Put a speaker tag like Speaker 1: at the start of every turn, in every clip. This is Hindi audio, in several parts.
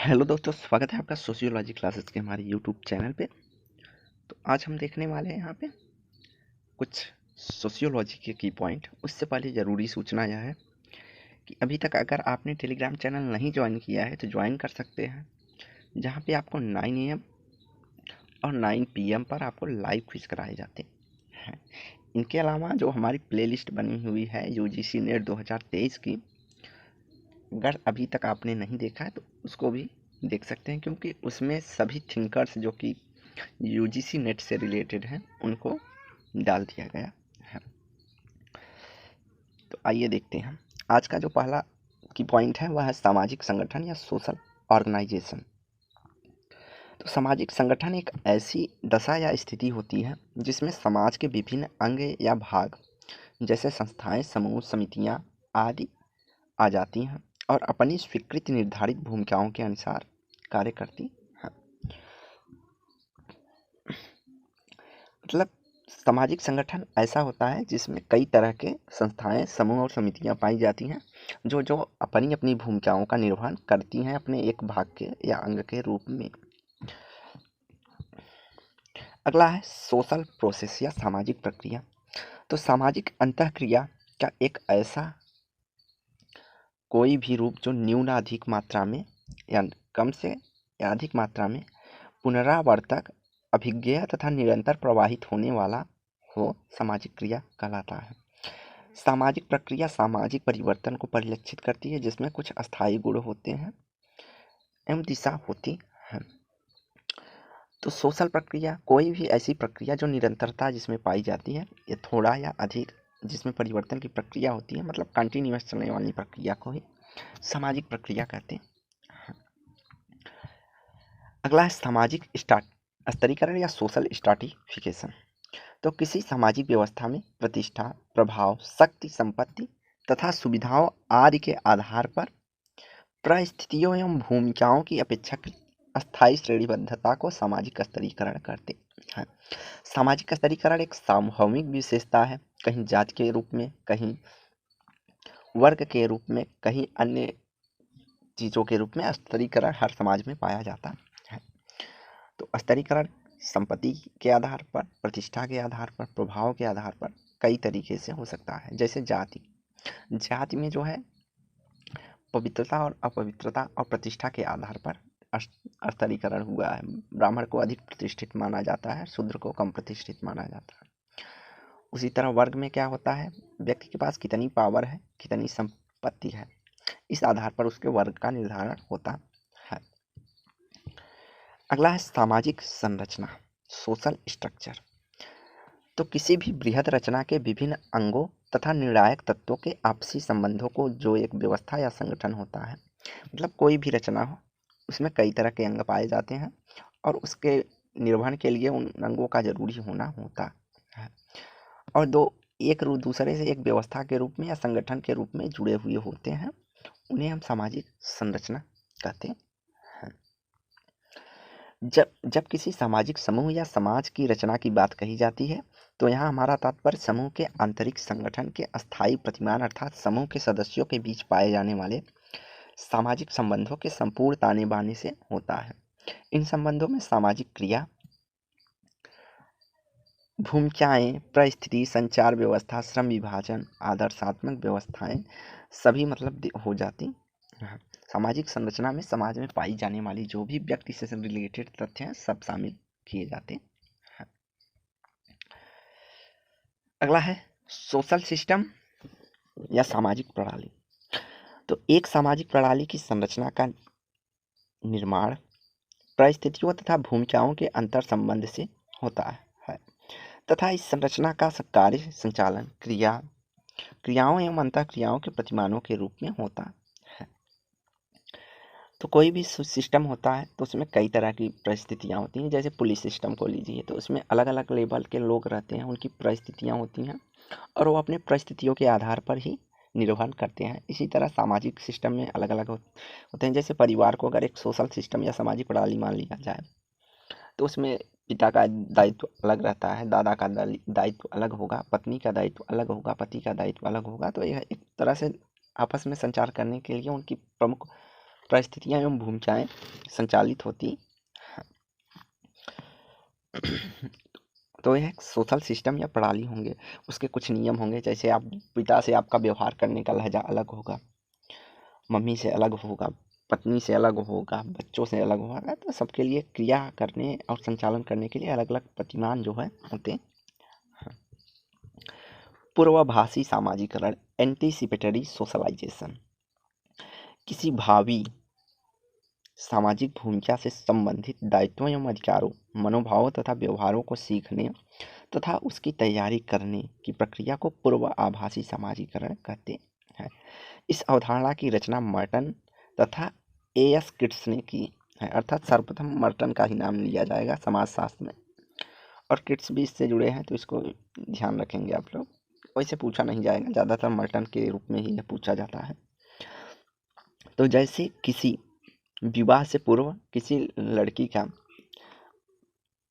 Speaker 1: हेलो दोस्तों, स्वागत है आपका सोशियोलॉजी क्लासेस के हमारे यूट्यूब चैनल पे। तो आज हम देखने वाले हैं यहाँ पे कुछ सोशियोलॉजी के की पॉइंट। उससे पहले ज़रूरी सूचना यह है कि अभी तक अगर आपने टेलीग्राम चैनल नहीं ज्वाइन किया है तो ज्वाइन कर सकते हैं, जहाँ पे आपको 9 AM और 9 PM पर आपको लाइव क्विज कराए जाते हैं। इनके अलावा जो हमारी प्लेलिस्ट बनी हुई है UGC नेट 2023 की, अगर अभी तक आपने नहीं देखा है तो उसको भी देख सकते हैं, क्योंकि उसमें सभी थिंकर्स जो कि UGC नेट से रिलेटेड हैं उनको डाल दिया गया है। तो आइए देखते हैं। आज का जो पहला की पॉइंट है वह है सामाजिक संगठन या सोशल ऑर्गेनाइजेशन। तो सामाजिक संगठन एक ऐसी दशा या स्थिति होती है जिसमें समाज के विभिन्न अंग या भाग जैसे संस्थाएं, समूह, समितियां आदि आ जाती हैं और अपनी स्वीकृत निर्धारित भूमिकाओं के अनुसार कार्य करती हैं। मतलब सामाजिक संगठन ऐसा होता है जिसमें कई तरह के संस्थाएं, समूह और समितियां पाई जाती हैं जो जो अपनी अपनी भूमिकाओं का निर्वहन करती हैं अपने एक भाग के या अंग के रूप में। अगला है सोशल प्रोसेस या सामाजिक प्रक्रिया। तो सामाजिक अंतःक्रिया का एक ऐसा कोई भी रूप जो न्यूनाधिक मात्रा में या कम से या अधिक मात्रा में पुनरावर्तक, अभिज्ञेय तथा निरंतर प्रवाहित होने वाला हो, सामाजिक क्रिया कहलाता है। सामाजिक प्रक्रिया सामाजिक परिवर्तन को परिलक्षित करती है जिसमें कुछ अस्थायी गुण होते हैं एवं दिशा होती है। तो सोशल प्रक्रिया कोई भी ऐसी प्रक्रिया जो निरंतरता जिसमें पाई जाती है, ये थोड़ा या अधिक जिसमें परिवर्तन की प्रक्रिया होती है, मतलब कंटिन्यूअस चलने वाली प्रक्रिया को ही सामाजिक प्रक्रिया कहते हैं। अगला है सामाजिक स्तरीकरण या सोशल स्ट्राटिफिकेशन। तो किसी सामाजिक व्यवस्था में प्रतिष्ठा, प्रभाव, शक्ति, संपत्ति तथा सुविधाओं आदि के आधार पर परिस्थितियों एवं भूमिकाओं की अपेक्षाकृत अस्थायी श्रेणीबद्धता को सामाजिक स्तरीकरण करते हैं। सामाजिक स्तरीकरण एक सामूहिक विशेषता है, कहीं जाति के रूप में, कहीं वर्ग के रूप में, कहीं अन्य चीज़ों के रूप में स्तरीकरण हर समाज में पाया जाता है। तो स्तरीकरण संपत्ति के आधार पर, प्रतिष्ठा के आधार पर, प्रभाव के आधार पर कई तरीके से हो सकता है। जैसे जाति में जो है पवित्रता और अपवित्रता और प्रतिष्ठा के आधार पर स्तरीकरण हुआ है। ब्राह्मण को अधिक प्रतिष्ठित माना जाता है, शूद्र को कम प्रतिष्ठित माना जाता है। उसी तरह वर्ग में क्या होता है, व्यक्ति के पास कितनी पावर है, कितनी संपत्ति है, इस आधार पर उसके वर्ग का निर्धारण होता है। अगला है सामाजिक संरचना, सोशल स्ट्रक्चर। तो किसी भी बृहद रचना के विभिन्न अंगों तथा निर्णायक तत्वों के आपसी संबंधों को जो एक व्यवस्था या संगठन होता है, मतलब कोई भी रचना हो उसमें कई तरह के अंग पाए जाते हैं और उसके निर्वहन के लिए उन अंगों का जरूरी होना होता है, और एक दूसरे से एक व्यवस्था के रूप में या संगठन के रूप में जुड़े हुए होते हैं, उन्हें हम सामाजिक संरचना कहते हैं। जब जब किसी सामाजिक समूह या समाज की रचना की बात कही जाती है तो यहाँ हमारा तात्पर्य समूह के आंतरिक संगठन के अस्थायी प्रतिमान अर्थात समूह के सदस्यों के बीच पाए जाने वाले सामाजिक संबंधों के संपूर्ण ताने बाने से होता है। इन संबंधों में सामाजिक क्रिया, भूमिकाएं, परिस्थिति, संचार व्यवस्था, श्रम विभाजन, आदर्शात्मक व्यवस्थाएं सभी मतलब हो जाती हैं। सामाजिक संरचना में समाज में पाई जाने वाली जो भी व्यक्ति से रिलेटेड तथ्य हैं सब शामिल किए जाते हैं। अगला है सोशल सिस्टम या सामाजिक प्रणाली। तो एक सामाजिक प्रणाली की संरचना का निर्माण परिस्थितियों तथा भूमिकाओं के अंतर संबंध से होता है तथा इस संरचना का कार्य, संचालन, क्रियाओं एवं अंतःक्रियाओं के प्रतिमानों के रूप में होता है। तो कोई भी सिस्टम होता है तो उसमें कई तरह की परिस्थितियाँ होती हैं। जैसे पुलिस सिस्टम को लीजिए तो उसमें अलग अलग लेवल के लोग रहते हैं, उनकी परिस्थितियाँ होती हैं और वो अपने परिस्थितियों के आधार पर ही निर्वहन करते हैं। इसी तरह सामाजिक सिस्टम में अलग अलग होते हैं। जैसे परिवार को अगर एक सोशल सिस्टम या सामाजिक प्रणाली मान लिया जाए तो उसमें पिता का दायित्व अलग रहता है, दादा का दायित्व अलग होगा, पत्नी का दायित्व अलग होगा, पति का दायित्व अलग होगा। तो यह एक तरह से आपस में संचार करने के लिए उनकी प्रमुख परिस्थितियां एवं भूमिकाएं संचालित होती तो यह एक सोशल सिस्टम या प्रणाली होंगे, उसके कुछ नियम होंगे। जैसे आप पिता से आपका व्यवहार करने का लहजा अलग होगा, मम्मी से अलग होगा, पत्नी से अलग होगा, बच्चों से अलग होगा। तो सबके लिए क्रिया करने और संचालन करने के लिए अलग अलग प्रतिमान जो है होते हैं। पूर्वाभासी सामाजिकरण, एंटीसिपेटरी सोशलाइजेशन, किसी भावी सामाजिक भूमिका से संबंधित दायित्वों एवं अधिकारों, मनोभावों तथा व्यवहारों को सीखने तथा उसकी तैयारी करने की प्रक्रिया को पूर्वाभासी सामाजिकरण कहते हैं। इस अवधारणा की रचना मर्टन तथा एएस किट्स ने की है, अर्थात सर्वप्रथम मर्टन का ही नाम लिया जाएगा समाजशास्त्र में, और किट्स भी इससे जुड़े हैं, तो इसको ध्यान रखेंगे आप लोग। वैसे पूछा नहीं जाएगा, ज़्यादातर मर्टन के रूप में ही यह पूछा जाता है। तो जैसे किसी विवाह से पूर्व किसी लड़की का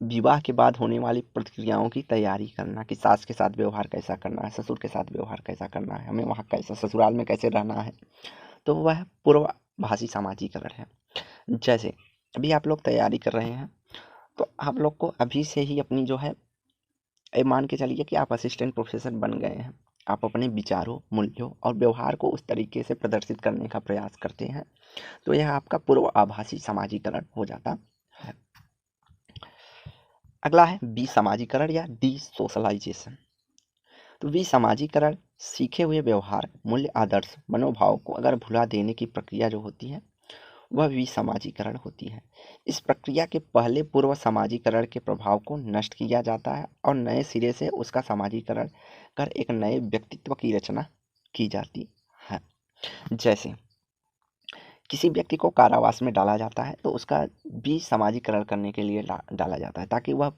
Speaker 1: विवाह के बाद होने वाली प्रतिक्रियाओं की तैयारी करना, कि सास के साथ व्यवहार कैसा करना है, ससुर के साथ व्यवहार कैसा करना है, हमें वहाँ कैसा ससुराल में कैसे रहना है, तो वह पूर्वाभासी सामाजिकरण है। जैसे अभी आप लोग तैयारी कर रहे हैं, तो आप लोग को अभी से ही अपनी जो है, मान के चलिए कि आप असिस्टेंट प्रोफेसर बन गए हैं, आप अपने विचारों, मूल्यों और व्यवहार को उस तरीके से प्रदर्शित करने का प्रयास करते हैं, तो यह आपका पूर्वाभासी सामाजिकरण हो जाता है। अगला है विसमाजीकरण या डी सोशलाइजेशन। तो विसमाजीकरण सीखे हुए व्यवहार, मूल्य, आदर्श, मनोभाव को अगर भुला देने की प्रक्रिया जो होती है, वह विसमाजीकरण होती है। इस प्रक्रिया के पहले पूर्व समाजीकरण के प्रभाव को नष्ट किया जाता है और नए सिरे से उसका समाजीकरण कर एक नए व्यक्तित्व की रचना की जाती है। जैसे किसी व्यक्ति को कारावास में डाला जाता है, तो उसका भी समाजीकरण करने के लिए डाला जाता है, ताकि वह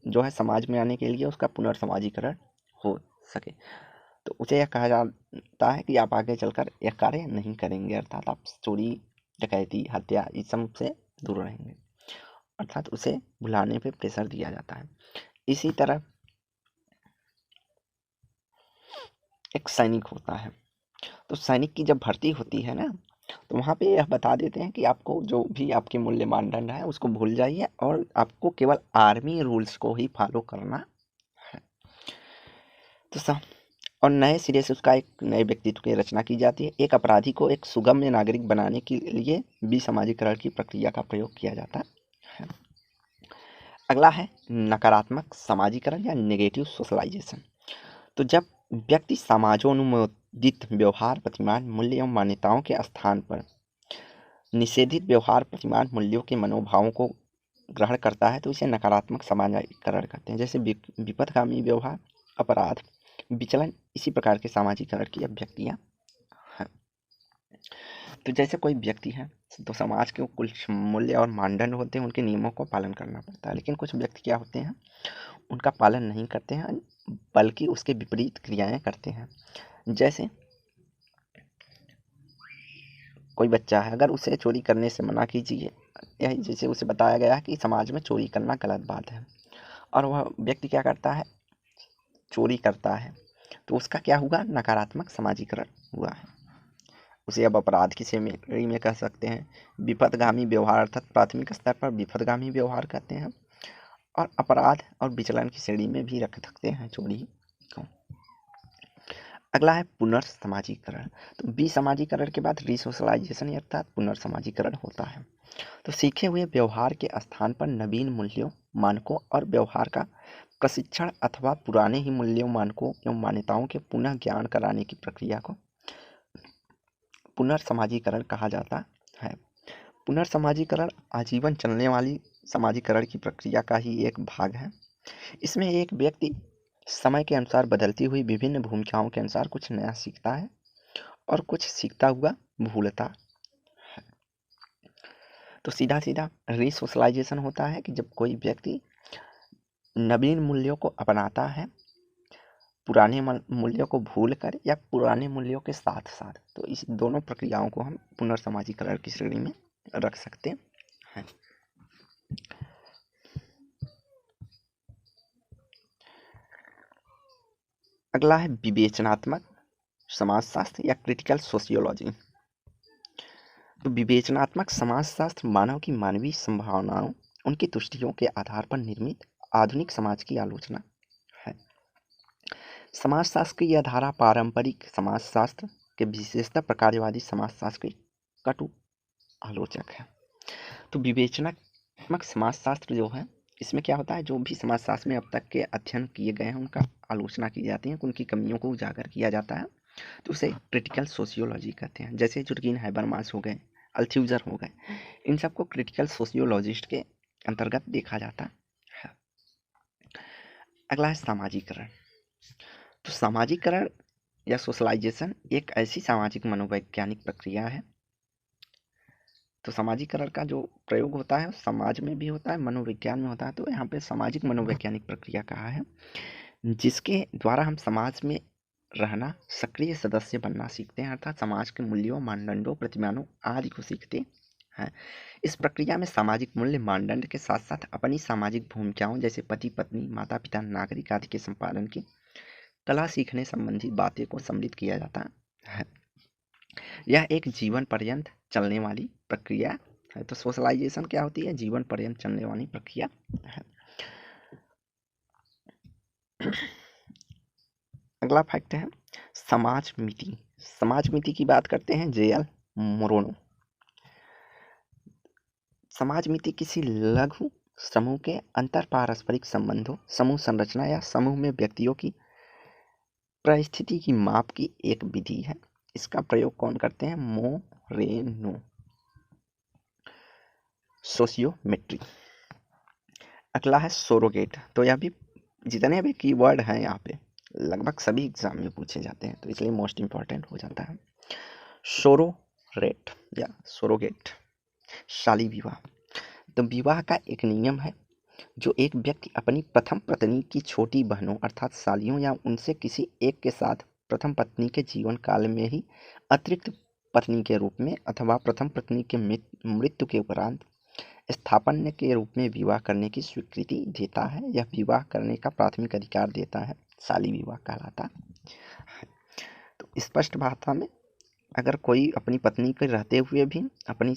Speaker 1: जो है समाज में आने के लिए उसका पुनर्समाजीकरण हो सके। तो उसे यह कहा जाता है कि आप आगे चलकर यह कार्य नहीं करेंगे, अर्थात आप चोरी, डकैती, हत्या इस सब से दूर रहेंगे, अर्थात उसे भुलाने पे प्रेशर दिया जाता है। इसी तरह एक सैनिक होता है, तो सैनिक की जब भर्ती होती है ना, तो वहाँ पे यह बता देते हैं कि आपको जो भी आपके मूल्य मानदंड है उसको भूल जाइए और आपको केवल आर्मी रूल्स को ही फॉलो करना है। तो सब और नए सिरे से उसका एक नए व्यक्तित्व की रचना की जाती है। एक अपराधी को एक सुगम्य नागरिक बनाने के लिए विसमाजीकरण की प्रक्रिया का प्रयोग किया जाता है। अगला है नकारात्मक समाजीकरण या नेगेटिव सोशलाइजेशन। तो जब व्यक्ति समाजोन्मुदित व्यवहार, प्रतिमान, मूल्य एवं मान्यताओं के स्थान पर निषेधित व्यवहार, प्रतिमान, मूल्यों के मनोभावों को ग्रहण करता है, तो इसे नकारात्मक समाजीकरण कहते हैं। जैसे विपथगामी व्यवहार, अपराध, विचलन, इसी प्रकार के सामाजिकरण की अभिव्यक्तियां हैं। तो जैसे कोई व्यक्ति है, तो समाज के कुछ मूल्य और मानदंड होते हैं, उनके नियमों को पालन करना पड़ता है, लेकिन कुछ व्यक्ति क्या होते हैं, उनका पालन नहीं करते हैं, बल्कि उसके विपरीत क्रियाएं करते हैं। जैसे कोई बच्चा है, अगर उसे चोरी करने से मना कीजिए, या जैसे उसे बताया गया है कि समाज में चोरी करना गलत बात है, और वह व्यक्ति क्या करता है, चोरी करता है, तो उसका क्या हुआ, नकारात्मक समाजीकरण हुआ है। उसे अब अपराध की श्रेणी में कह सकते हैं। विपथगामी व्यवहार, अर्थात प्राथमिक स्तर पर विपथगामी व्यवहार कहते हैं, और अपराध और विचलन की श्रेणी में भी रख सकते हैं चोरी को। अगला है पुनर्समाजीकरण। तो विसमाजीकरण के बाद रिसोशलाइजेशन अर्थात पुनर्समाजीकरण होता है। तो सीखे हुए व्यवहार के स्थान पर नवीन मूल्यों, मानकों और व्यवहार का प्रशिक्षण अथवा पुराने ही मूल्यों, मानकों एवं मान्यताओं के पुनः ज्ञान कराने की प्रक्रिया को पुनर्समाजीकरण कहा जाता है। पुनर्समाजीकरण आजीवन चलने वाली समाजीकरण की प्रक्रिया का ही एक भाग है। इसमें एक व्यक्ति समय के अनुसार बदलती हुई विभिन्न भूमिकाओं के अनुसार कुछ नया सीखता है और कुछ सीखता हुआ भूलता है। तो सीधा सीधा रिसोशलाइजेशन होता है कि जब कोई व्यक्ति नवीन मूल्यों को अपनाता है, पुराने मूल्यों को भूल कर या पुराने मूल्यों के साथ साथ, तो इस दोनों प्रक्रियाओं को हम पुनर्समाजीकरण की श्रेणी में रख सकते हैं। अगला है विवेचनात्मक समाजशास्त्र या क्रिटिकल सोशियोलॉजी। तो विवेचनात्मक समाजशास्त्र मानव की मानवीय संभावनाओं, उनकी तुष्टियों के आधार पर निर्मित आधुनिक समाज की आलोचना है। समाजशास्त्र की यह धारा पारंपरिक समाजशास्त्र के विशेषतः प्रकारवादी समाजशास्त्र की कटु आलोचक है। तो विवेचनात्मक समाजशास्त्र जो है, इसमें क्या होता है, जो भी समाजशास्त्र में अब तक के अध्ययन किए गए हैं उनका आलोचना की जाती है, उनकी कमियों को उजागर किया जाता है, तो उसे क्रिटिकल सोशियोलॉजी कहते हैं। जैसे जुर्गेन हैबरमास हो गए, अल्थ्यूजर हो गए, इन सबको क्रिटिकल सोशियोलॉजिस्ट के अंतर्गत देखा जाता है। अगला है सामाजिकरण। तो सामाजिकरण या सोशलाइजेशन एक ऐसी सामाजिक मनोवैज्ञानिक प्रक्रिया है। तो सामाजिकरण का जो प्रयोग होता है समाज में भी होता है, मनोविज्ञान में होता है। तो यहाँ पे सामाजिक मनोवैज्ञानिक प्रक्रिया कहा है, जिसके द्वारा हम समाज में रहना, सक्रिय सदस्य बनना सीखते हैं, अर्थात समाज के मूल्यों, मानदंडों, प्रतिमानों आदि को सीखते हैं। इस प्रक्रिया में सामाजिक मूल्य मानदंड के साथ साथ अपनी सामाजिक भूमिकाओं जैसे पति पत्नी, माता पिता, नागरिक आदि के संपादन की कला सीखने संबंधी बातें को सम्मिलित किया जाता है। यह एक जीवन पर्यंत चलने वाली प्रक्रिया है। तो सोशलाइजेशन क्या होती है? जीवन पर्यंत चलने वाली प्रक्रिया है। अगला फैक्ट है समाज मिति। समाज मिति की बात करते हैं जे.एल. मोरोनो। समाज मिति किसी लघु समूह के अंतर पारस्परिक संबंधों, समूह संरचना या समूह में व्यक्तियों की परिस्थिति की माप की एक विधि है। इसका प्रयोग कौन करते हैं? मोरेनो। सोशियोमेट्री। अगला है सोरोगेट। तो यह भी जितने भी कीवर्ड हैं यहाँ पे लगभग सभी एग्जाम में पूछे जाते हैं, तो इसलिए मोस्ट इम्पॉर्टेंट हो जाता है। सोरोरेट या सोरोगेट, शाली विवाह। तो विवाह का एक नियम है जो एक व्यक्ति अपनी प्रथम पत्नी की छोटी बहनों अर्थात सालियों या उनसे किसी एक के साथ प्रथम पत्नी के जीवन काल में ही अतिरिक्त पत्नी के रूप में अथवा प्रथम पत्नी के मृत्यु के उपरांत स्थापन्य के रूप में विवाह करने की स्वीकृति देता है। यह विवाह करने का प्राथमिक अधिकार देता है, शाली विवाह कहलाता है। तो स्पष्ट भाषा में अगर कोई अपनी पत्नी के रहते हुए भी अपनी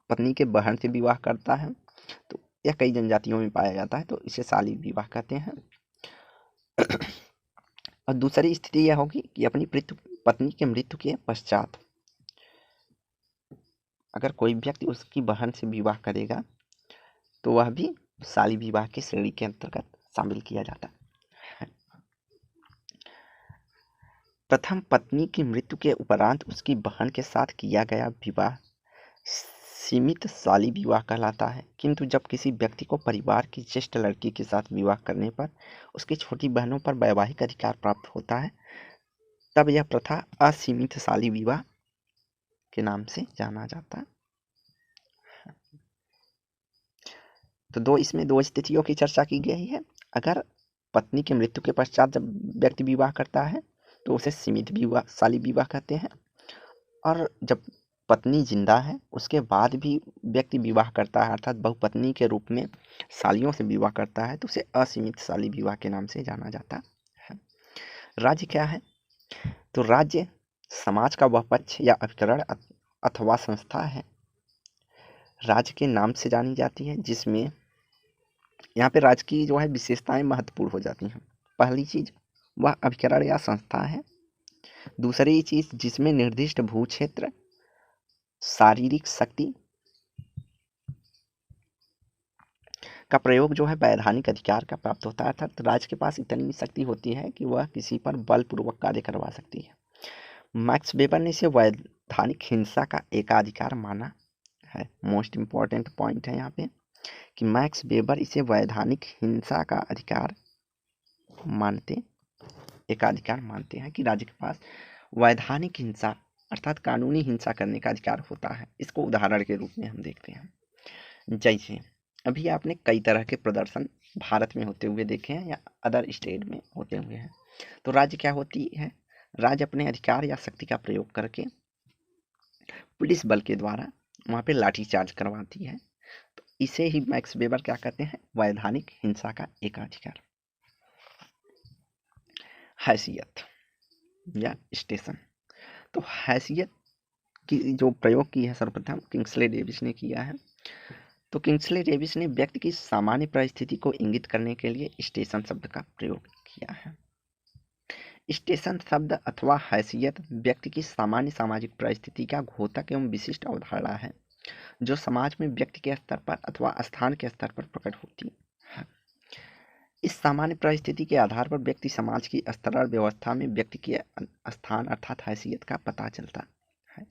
Speaker 1: पत्नी के बहन से विवाह करता है तो यह कई जनजातियों में पाया जाता है, तो इसे शाली विवाह कहते हैं। और दूसरी स्थिति यह होगी कि अपनी पत्नी के मृत्यु के पश्चात अगर कोई व्यक्ति उसकी बहन से विवाह करेगा तो वह भी शाली विवाह की श्रेणी के अंतर्गत शामिल किया जाता है। प्रथम पत्नी की मृत्यु के उपरांत उसकी बहन के साथ किया गया विवाह सीमित शाली विवाह कहलाता है, किंतु जब किसी व्यक्ति को परिवार की ज्येष्ठ लड़की के साथ विवाह करने पर उसकी छोटी बहनों पर वैवाहिक अधिकार प्राप्त होता है, तब यह प्रथा असीमित शाली विवाह के नाम से जाना जाता है। तो इसमें दो स्थितियों की चर्चा की गई है। अगर पत्नी की मृत्यु के पश्चात जब व्यक्ति विवाह करता है तो उसे सीमित विवाह, शाली विवाह कहते हैं, और जब पत्नी जिंदा है उसके बाद भी व्यक्ति विवाह करता है अर्थात बहुपत्नी के रूप में शालियों से विवाह करता है तो उसे असीमित शाली विवाह के नाम से जाना जाता है। राज्य क्या है? तो राज्य समाज का वह पक्ष या अभिकरण अथवा संस्था है राज्य के नाम से जानी जाती है, जिसमें यहाँ पे राज्य की जो है विशेषताएं महत्वपूर्ण हो जाती हैं। पहली चीज वह अभिकरण या संस्था है। दूसरी चीज जिसमें निर्दिष्ट भू क्षेत्र, शारीरिक शक्ति का प्रयोग जो है वैधानिक अधिकार का प्राप्त होता है, अर्थात राज्य के पास इतनी शक्ति होती है कि वह किसी पर बलपूर्वक कार्य करवा सकती है। मैक्स वेबर ने इसे वैधानिक हिंसा का एकाधिकार माना है। मोस्ट इम्पॉर्टेंट पॉइंट है यहाँ पे कि मैक्स वेबर इसे वैधानिक हिंसा का एकाधिकार मानते हैं कि राज्य के पास वैधानिक हिंसा अर्थात कानूनी हिंसा करने का अधिकार होता है। इसको उदाहरण के रूप में हम देखते हैं, जैसे अभी आपने कई तरह के प्रदर्शन भारत में होते हुए देखे हैं या अदर स्टेट में होते हुए हैं। तो राज्य क्या होती है? राज्य अपने अधिकार या शक्ति का प्रयोग करके पुलिस बल के द्वारा वहाँ पे लाठीचार्ज करवाती है। तो इसे ही मैक्स वेबर क्या कहते हैं? वैधानिक हिंसा का एकाधिकार। हैसियत या स्टेशन। तो हैसियत की जो प्रयोग की है सर्वप्रथम किंग्सले डेविस ने किया है। तो किंग्सले डेविस ने व्यक्ति की सामान्य परिस्थिति को इंगित करने के लिए स्टेशन शब्द का प्रयोग किया है। स्टेशन शब्द अथवा हैसियत व्यक्ति की सामान्य सामाजिक परिस्थिति का घोतक एवं विशिष्ट अवधारणा है जो समाज में व्यक्ति के स्तर पर अथवा स्थान के स्तर पर प्रकट होती है। इस सामान्य परिस्थिति के आधार पर व्यक्ति समाज की स्तरण व्यवस्था में व्यक्ति के स्थान अर्थात हैसियत का पता चलता है।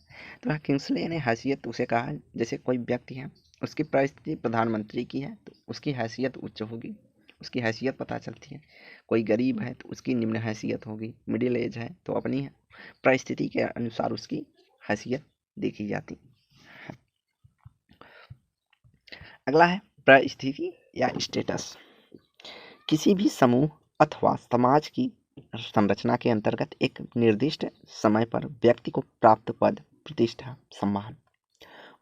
Speaker 1: तो किंग्सले ने हैसियत उसे कहा है, जैसे कोई व्यक्ति है, उसकी परिस्थिति प्रधानमंत्री की है तो उसकी हैसियत उच्च होगी, उसकी हैसियत पता चलती है। कोई गरीब है तो उसकी निम्न हैसियत होगी, मिडिल एज है तो अपनी परिस्थिति के अनुसार उसकी हैसियत देखी जाती है। अगला है परिस्थिति या स्टेटस। किसी भी समूह अथवा समाज की संरचना के अंतर्गत एक निर्दिष्ट समय पर व्यक्ति को प्राप्त पद, प्रतिष्ठा, सम्मान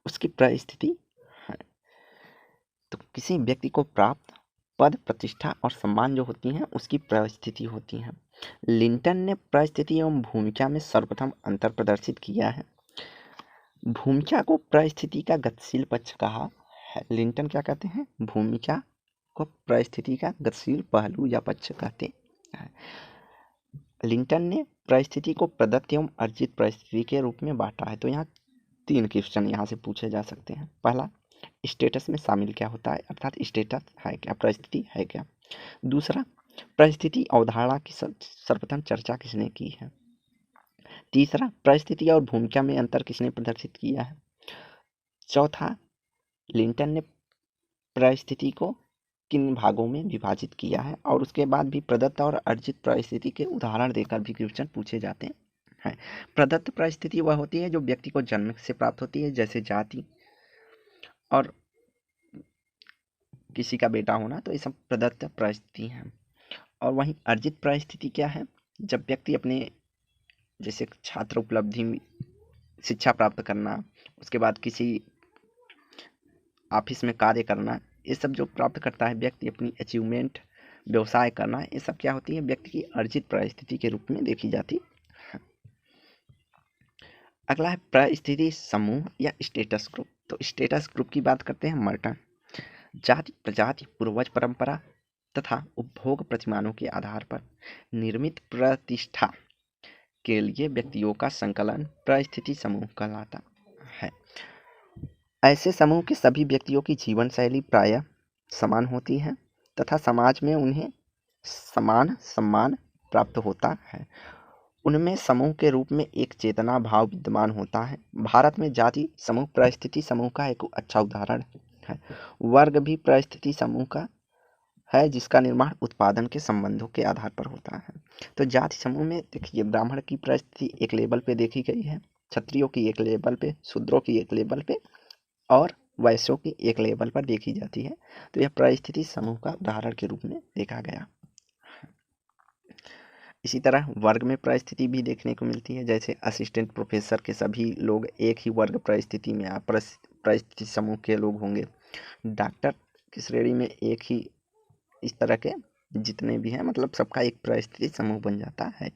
Speaker 1: उसकी परिस्थिति है। तो किसी व्यक्ति को प्राप्त पद, प्रतिष्ठा और सम्मान जो होती हैं उसकी परिस्थिति होती है। लिंटन ने परिस्थिति एवं भूमिका में सर्वप्रथम अंतर प्रदर्शित किया है। भूमिका को परिस्थिति का गतिशील पक्ष कहा है। लिंटन क्या कहते हैं? भूमिका को परिस्थिति का गतिशील पहलू या पक्ष कहते हैं। लिंटन ने परिस्थिति को प्रदत्त एवं अर्जित परिस्थिति के रूप में बांटा है। तो यहाँ 3 क्वेश्चन यहाँ से पूछे जा सकते हैं। पहला, स्टेटस में शामिल क्या होता है, अर्थात स्टेटस है क्या, परिस्थिति है क्या। दूसरा, परिस्थिति अवधारणा की सर्वप्रथम चर्चा किसने की है। तीसरा, परिस्थिति और भूमिका में अंतर किसने प्रदर्शित किया है। चौथा, लिंटन ने परिस्थिति को किन भागों में विभाजित किया है। और उसके बाद भी प्रदत्त और अर्जित परिस्थिति के उदाहरण देकर भी क्वेश्चन पूछे जाते हैं। प्रदत्त परिस्थिति वह होती है जो व्यक्ति को जन्म से प्राप्त होती है, जैसे जाति और किसी का बेटा होना, तो ये सब प्रदत्त परिस्थिति है। और वहीं अर्जित परिस्थिति क्या है, जब व्यक्ति अपने जैसे छात्र उपलब्धि, शिक्षा प्राप्त करना, उसके बाद किसी ऑफिस में कार्य करना, ये सब जो प्राप्त करता है व्यक्ति, अपनी अचीवमेंट, व्यवसाय करना, ये सब क्या होती है व्यक्ति की अर्जित परिस्थिति के रूप में देखी जाती है। अगला है परिस्थिति समूह या स्टेटस ग्रुप। तो स्टेटस ग्रुप की बात करते हैं। मर्टन जाति, प्रजाति, पूर्वज परंपरा तथा उपभोग प्रतिमानों के आधार पर निर्मित प्रतिष्ठा के लिए व्यक्तियों का संकलन परिस्थिति समूह कहलाता है। ऐसे समूह के सभी व्यक्तियों की जीवन शैली प्रायः समान होती है तथा समाज में उन्हें समान सम्मान प्राप्त होता है। उनमें समूह के रूप में एक चेतना भाव विद्यमान होता है। भारत में जाति समूह परिस्थिति समूह का एक अच्छा उदाहरण है। वर्ग भी परिस्थिति समूह का है जिसका निर्माण उत्पादन के संबंधों के आधार पर होता है। तो जाति समूह में देखिए, ब्राह्मण की परिस्थिति एक लेवल पे देखी गई है, क्षत्रियों की एक लेवल पे, शूद्रों की एक लेवल पे और वैश्यों की एक लेवल पर देखी जाती है। तो यह परिस्थिति समूह का उदाहरण के रूप में देखा गया। इसी तरह वर्ग में परिस्थिति भी देखने को मिलती है, जैसे असिस्टेंट प्रोफेसर के सभी लोग एक ही वर्ग परिस्थिति में परिस्थिति समूह के लोग होंगे। डॉक्टर की श्रेणी में एक ही, इस तरह के जितने भी हैं, मतलब सबका एक परिस्थिति समूह बन जाता है।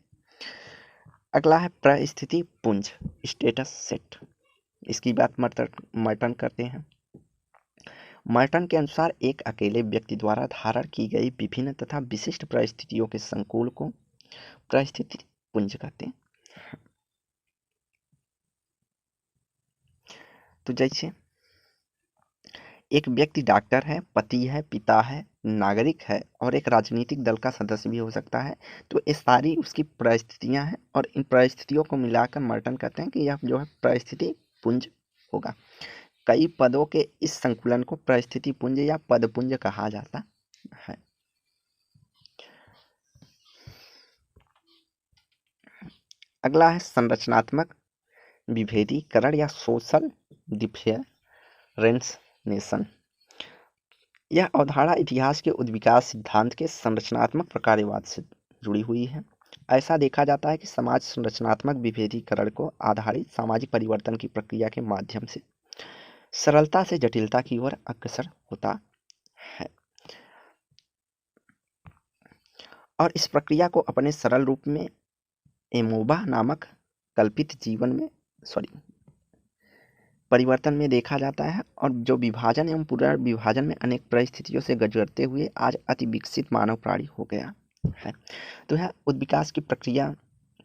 Speaker 1: अगला है परिस्थिति पुंज, स्टेटस सेट। इसकी बात मर्टन करते हैं। मर्टन के अनुसार एक अकेले व्यक्ति द्वारा धारण की गई विभिन्न तथा विशिष्ट परिस्थितियों के संकुल को परिस्थिति पुंज कहते हैं। तो जैसे एक व्यक्ति डॉक्टर है, पति है, पिता है, नागरिक है और एक राजनीतिक दल का सदस्य भी हो सकता है। तो ये सारी उसकी परिस्थितियां हैं और इन परिस्थितियों को मिलाकर मर्टन कहते हैं कि यह जो है परिस्थिति पुंज होगा। कई पदों के इस संकुलन को परिस्थिति पुंज या पदपुंज कहा जाता है। अगला है संरचनात्मक विभेदीकरण या सोशल डिफरेंशिएशन। यह अवधारणा इतिहास के उद्विकास सिद्धांत के संरचनात्मक प्रकारवाद से जुड़ी हुई है। ऐसा देखा जाता है कि समाज संरचनात्मक विभेदीकरण को आधारित सामाजिक परिवर्तन की प्रक्रिया के माध्यम से सरलता से जटिलता की ओर अग्रसर होता है और इस प्रक्रिया को अपने सरल रूप में एमोबा नामक कल्पित जीवन में परिवर्तन में देखा जाता है और जो विभाजन एवं पुनर्विभाजन में अनेक परिस्थितियों से गुजरते हुए आज अति विकसित मानव प्राणी हो गया है। तो यह उद्विकास की प्रक्रिया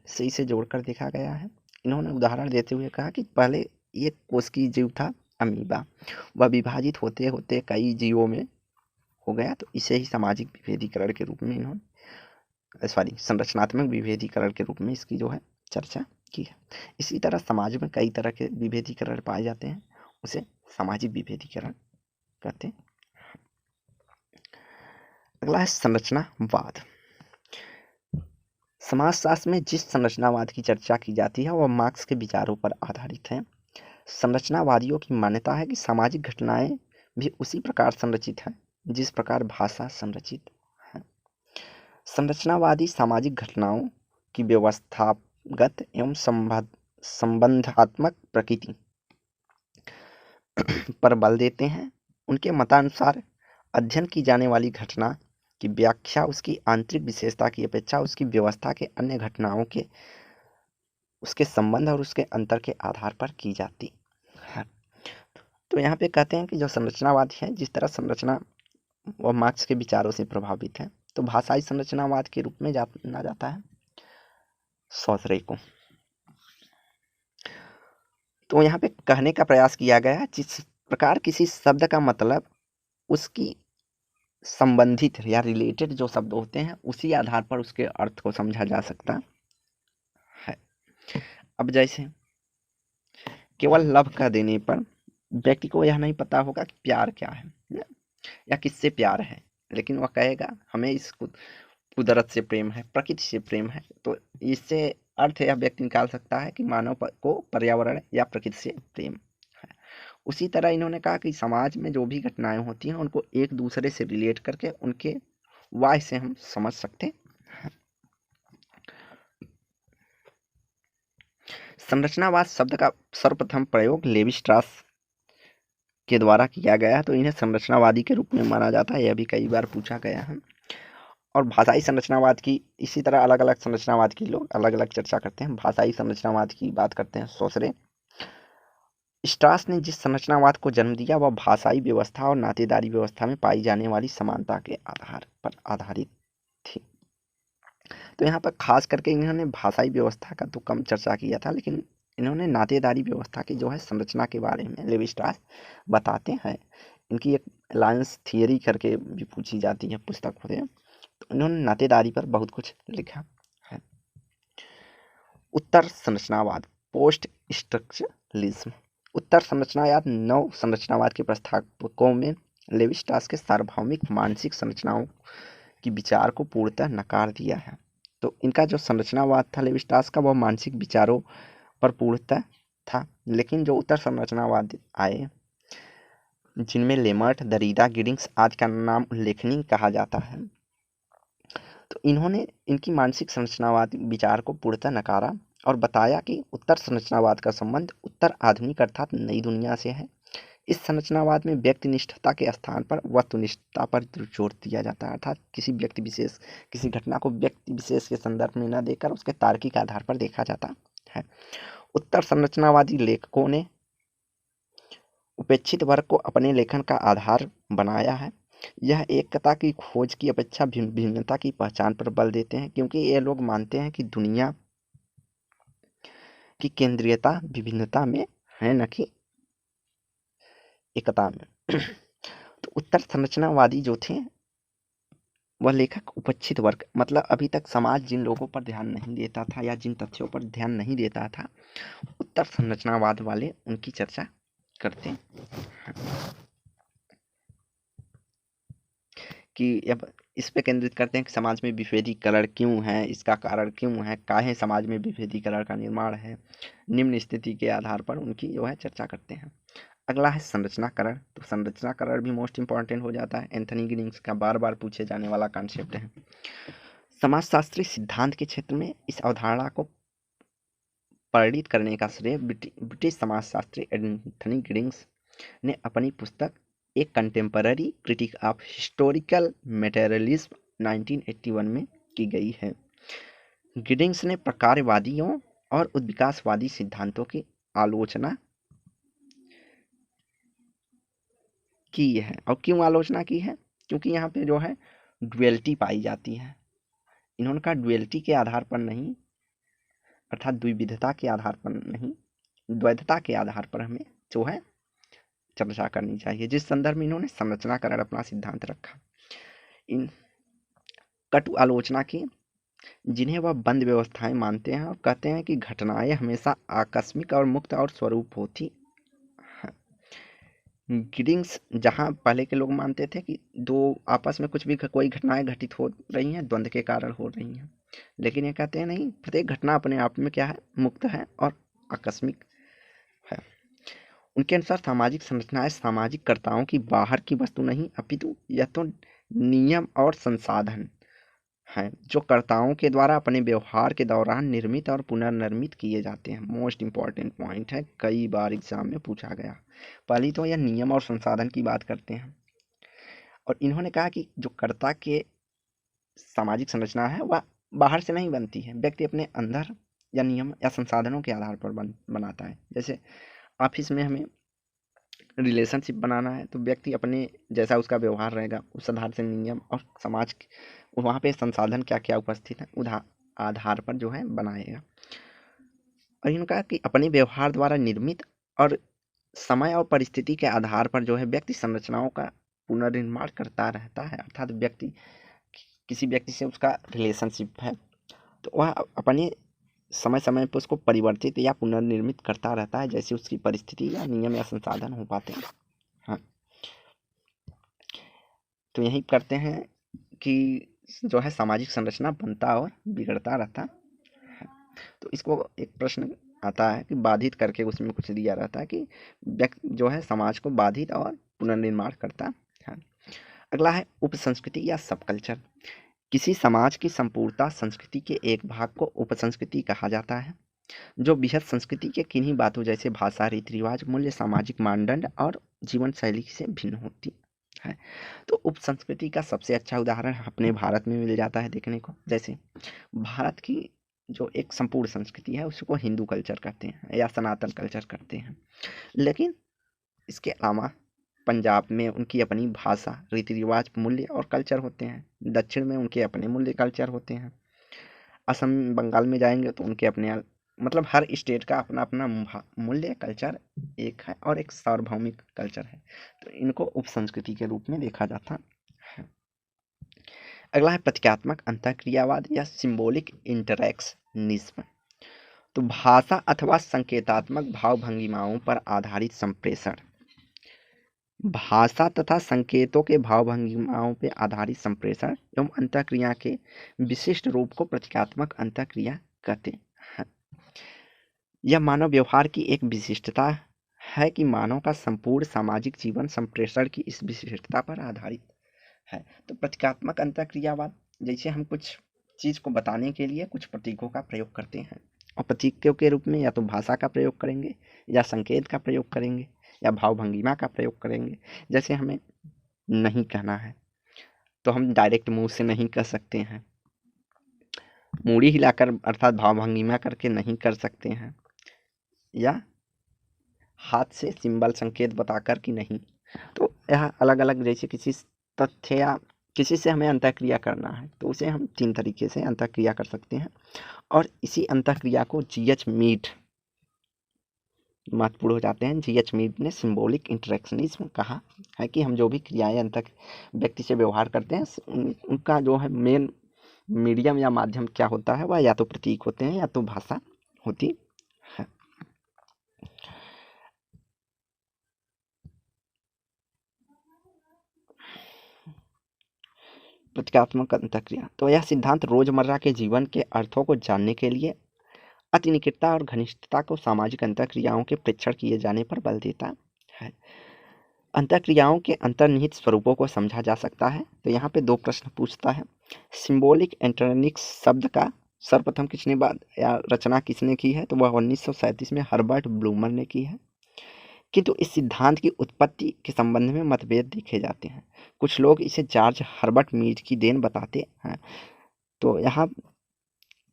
Speaker 1: से इसे जोड़कर देखा गया है। इन्होंने उदाहरण देते हुए कहा कि पहले एक कोशिकीय जीव था अमीबा, वह विभाजित होते होते कई जीवों में हो गया, तो इसे ही सामाजिक विभेदीकरण के रूप में इन्होंने संरचनात्मक विभेदीकरण के रूप में इसकी जो है चर्चा की है। इसी तरह समाज में कई तरह के विभेदीकरण पाए जाते हैं, उसे सामाजिक विभेदीकरण कहते हैं। अगला है संरचनावाद। समाजशास्त्र में जिस संरचनावाद की चर्चा की जाती है वह मार्क्स के विचारों पर आधारित है। संरचनावादियों की मान्यता है कि सामाजिक घटनाएं भी उसी प्रकार संरचित हैं जिस प्रकार भाषा संरचित है। संरचनावादी सामाजिक घटनाओं की व्यवस्थागत एवं संबंधात्मक प्रकृति पर बल देते हैं। उनके मतानुसार अध्ययन की जाने वाली घटना की व्याख्या उसकी आंतरिक विशेषता की अपेक्षा उसकी व्यवस्था के अन्य घटनाओं के उसके संबंध और उसके अंतर के आधार पर की जाती है। तो यहाँ पे कहते हैं कि जो संरचनावाद है, जिस तरह संरचना वह मार्क्स के विचारों से प्रभावित है, तो भाषाई संरचनावाद के रूप में जाना जाता है सॉसरे को। तो यहाँ पे कहने का प्रयास किया गया है जिस प्रकार किसी शब्द का मतलब उसकी संबंधित या रिलेटेड जो शब्द होते हैं उसी आधार पर उसके अर्थ को समझा जा सकता है। अब जैसे केवल लव का देने पर व्यक्ति को यह नहीं पता होगा कि प्यार क्या है या किससे प्यार है, लेकिन वह कहेगा हमें इस कुदरत से प्रेम है, प्रकृति से प्रेम है। तो इससे अर्थ यह व्यक्ति निकाल सकता है कि मानव को पर्यावरण या प्रकृति से प्रेम है। उसी तरह इन्होंने कहा कि समाज में जो भी घटनाएं होती हैं उनको एक दूसरे से रिलेट करके उनके वाय से हम समझ सकते हैं। संरचनावाद शब्द का सर्वप्रथम प्रयोग लेवी स्ट्रास के द्वारा किया गया है, तो इन्हें संरचनावादी के रूप में माना जाता है। यह भी कई बार पूछा गया है। और भाषाई संरचनावाद की इसी तरह अलग अलग संरचनावाद की लोग अलग अलग चर्चा करते हैं। भाषाई संरचनावाद की बात करते हैं सॉसरे। स्ट्रास ने जिस संरचनावाद को जन्म दिया वह भाषाई व्यवस्था और नातेदारी व्यवस्था में पाई जाने वाली समानता के आधार पर आधारित थी। तो यहाँ पर खास करके इन्होंने भाषाई व्यवस्था का तो कम चर्चा किया था, लेकिन इन्होंने नातेदारी व्यवस्था की जो है संरचना के बारे में लेवी स्ट्रास बताते हैं। इनकी एक अलायंस थियरी करके भी पूछी जाती है पुस्तक होते हैं, तो इन्होंने नातेदारी पर बहुत कुछ लिखा है। उत्तर संरचनावाद पोस्ट स्ट्रक्चरलिज्म। उत्तर संरचनावाद नव संरचनावाद के प्रस्तावकों में लेवी स्ट्रास के सार्वभौमिक मानसिक संरचनाओं की विचार को पूर्णतः नकार दिया है। तो इनका जो संरचनावाद था लेवी स्ट्रास का वह मानसिक विचारों पर पूर्णतः था, लेकिन जो उत्तर संरचनावाद आए जिनमें लेमर्ट, दरीदा, गिडिंग्स आदि का नाम उल्लेखनीय कहा जाता है, तो इन्होंने इनकी मानसिक संरचनावाद विचार को पूर्णतः नकारा और बताया कि उत्तर संरचनावाद का संबंध उत्तर आधुनिक अर्थात नई दुनिया से है। इस संरचनावाद में व्यक्तिनिष्ठता के स्थान पर वस्तुनिष्ठता पर जोर दिया जाता है, अर्थात किसी व्यक्ति विशेष किसी घटना को व्यक्ति विशेष के संदर्भ में न देकर उसके तार्किक आधार पर देखा जाता है। उत्तर संरचनावादी लेखकों ने उपेक्षित वर्ग को अपने लेखन का आधार बनाया है। यह एकता की खोज की अपेक्षा भिन्नता की पहचान पर बल देते हैं, क्योंकि ये लोग मानते हैं कि दुनिया की केंद्रीयता विभिन्नता में है, न कि एकता में। तो उत्तर संरचनावादी जो थे वह लेखक उपेक्षित वर्ग, मतलब अभी तक समाज जिन लोगों पर ध्यान नहीं देता था या जिन तथ्यों पर ध्यान नहीं देता था, उत्तर संरचनावाद वाले उनकी चर्चा करते हैं कि अब इस पे केंद्रित करते हैं कि समाज में विभेदीकरण क्यों है, इसका कारण क्यों है, काहे समाज में विभेदीकरण का निर्माण है। निम्न स्थिति के आधार पर उनकी जो है चर्चा करते हैं। अगला है संरचनाकरण। तो संरचनाकरण भी मोस्ट इंपॉर्टेंट हो जाता है, एंथनी गिडिंग्स का बार बार पूछे जाने वाला कॉन्सेप्ट है। समाजशास्त्री सिद्धांत के क्षेत्र में इस अवधारणा को परिणित करने का श्रेय ब्रिटिश समाजशास्त्री एंथनी गिडिंग्स ने अपनी पुस्तक a contemporary critique of historical materialism 1981 में की गई है। गिडिंग्स ने प्रकारवादियों और उद्विकासवादी सिद्धांतों की आलोचना की है। और क्यों आलोचना की है? क्योंकि यहाँ पे जो है ड्युअलिटी पाई जाती है। इन्होंने कहा ड्युअलिटी के आधार पर नहीं, अर्थात द्विविधता के आधार पर नहीं, द्वैधता के आधार पर हमें जो है चर्चा करनी चाहिए, जिस संदर्भ में इन्होंने संरचनाकरण अपना सिद्धांत रखा। इन कटु आलोचना की जिन्हें वह बंद व्यवस्थाएं मानते हैं और कहते हैं कि घटनाएं हमेशा आकस्मिक और मुक्त और स्वरूप होती हैं। गिडिंग्स, जहां पहले के लोग मानते थे कि दो आपस में कुछ भी कोई घटनाएं घटित हो रही हैं, द्वंद्व के कारण हो रही हैं, लेकिन ये कहते हैं नहीं, प्रत्येक घटना अपने आप में क्या है, मुक्त है और आकस्मिक है। उनके अनुसार सामाजिक संरचनाएं सामाजिक कर्ताओं की बाहर की वस्तु नहीं, अपितु यह तो नियम और संसाधन हैं जो कर्ताओं के द्वारा अपने व्यवहार के दौरान निर्मित और पुनर्निर्मित किए जाते हैं। मोस्ट इंपॉर्टेंट पॉइंट है, कई बार एग्जाम में पूछा गया। पहली तो यह नियम और संसाधन की बात करते हैं, और इन्होंने कहा कि जो कर्ता के सामाजिक संरचना है वह बाहर से नहीं बनती है, व्यक्ति अपने अंदर या नियम या संसाधनों के आधार पर बनाता है। जैसे ऑफिस में हमें रिलेशनशिप बनाना है तो व्यक्ति अपने जैसा उसका व्यवहार रहेगा उस आधार से नियम और समाज वहाँ पे संसाधन क्या क्या उपस्थित है उधार आधार पर जो है बनाएगा। और इनका कि अपने व्यवहार द्वारा निर्मित और समय और परिस्थिति के आधार पर जो है व्यक्ति संरचनाओं का पुनर्निर्माण करता रहता है। अर्थात व्यक्ति किसी व्यक्ति से उसका रिलेशनशिप है तो वह अपने समय समय पर उसको परिवर्तित या पुनर्निर्मित करता रहता है जैसे उसकी परिस्थिति या नियम या संसाधन हो पाते हैं। हाँ, तो यही करते हैं कि जो है सामाजिक संरचना बनता और बिगड़ता रहता है। तो इसको एक प्रश्न आता है कि बाधित करके उसमें कुछ दिया रहता है कि व्यक्ति जो है समाज को बाधित और पुनर्निर्माण करता है। अगला है उपसंस्कृति या सब कल्चर। किसी समाज की संपूर्णता संस्कृति के एक भाग को उपसंस्कृति कहा जाता है, जो बृहद संस्कृति के किन्हीं बातों जैसे भाषा, रीति रिवाज, मूल्य, सामाजिक मानदंड और जीवन शैली से भिन्न होती है। तो उपसंस्कृति का सबसे अच्छा उदाहरण अपने भारत में मिल जाता है देखने को। जैसे भारत की जो एक संपूर्ण संस्कृति है उसको हिंदू कल्चर कहते हैं या सनातन कल्चर कहते हैं, लेकिन इसके अलावा पंजाब में उनकी अपनी भाषा, रीति रिवाज, मूल्य और कल्चर होते हैं। दक्षिण में उनके अपने मूल्य कल्चर होते हैं। असम बंगाल में जाएंगे तो उनके अपने, मतलब हर स्टेट का अपना अपना मूल्य कल्चर एक है और एक सार्वभौमिक कल्चर है, तो इनको उपसंस्कृति के रूप में देखा जाता है। अगला है प्रतीकात्मक अंतःक्रियावाद या सिंबॉलिक इंटरैक्शनिज्म। तो भाषा अथवा संकेतात्मक भाव भंगिमाओं पर आधारित संप्रेषण, भाषा तथा संकेतों के भाव भंगिमाओं पर आधारित संप्रेषण एवं अंतःक्रिया के विशिष्ट रूप को प्रतीकात्मक अंतःक्रिया कहते हैं। यह मानव व्यवहार की एक विशिष्टता है कि मानव का संपूर्ण सामाजिक जीवन संप्रेषण की इस विशिष्टता पर आधारित है। तो प्रतीकात्मक अंतःक्रियावाद, जैसे हम कुछ चीज़ को बताने के लिए कुछ प्रतीकों का प्रयोग करते हैं और प्रतीकों के रूप में या तो भाषा का प्रयोग करेंगे या संकेत का प्रयोग करेंगे या भाव भंगिमा का प्रयोग करेंगे। जैसे हमें नहीं कहना है तो हम डायरेक्ट मुंह से नहीं कह सकते हैं, मूड़ी हिलाकर अर्थात भाव भंगिमा करके नहीं कर सकते हैं, या हाथ से सिंबल संकेत बताकर कि नहीं। तो यह अलग अलग, जैसे किसी तथ्य या किसी से हमें अंतःक्रिया करना है तो उसे हम 3 तरीके से अंतःक्रिया कर सकते हैं, और इसी अंतःक्रिया को जीएच मीड महत्वपूर्ण हो जाते हैं। जीएच मीड ने सिंबॉलिक इंटरैक्शनिज्म कहा है कि हम जो भी क्रियाएं अंत व्यक्ति से व्यवहार करते हैं उनका जो है मेन मीडियम या माध्यम क्या होता है, वह या तो प्रतीक होते हैं या तो भाषा होती है। प्रतीकात्मक अंतःक्रिया, तो यह सिद्धांत रोजमर्रा के जीवन के अर्थों को जानने के लिए अति निकटता और घनिष्ठता को सामाजिक अंतःक्रियाओं के प्रेक्षण किए जाने पर बल देता है। अंतःक्रियाओं के अंतर्निहित स्वरूपों को समझा जा सकता है। तो यहाँ पे 2 प्रश्न पूछता है। सिंबॉलिक इंटरनिक्स शब्द का सर्वप्रथम किसने बाद या रचना किसने की है, तो वह 1937 में हर्बर्ट ब्लूमर ने की है। किंतु इस सिद्धांत की उत्पत्ति के संबंध में मतभेद देखे जाते हैं। कुछ लोग इसे जॉर्ज हर्बर्ट मीड की देन बताते हैं। तो यहाँ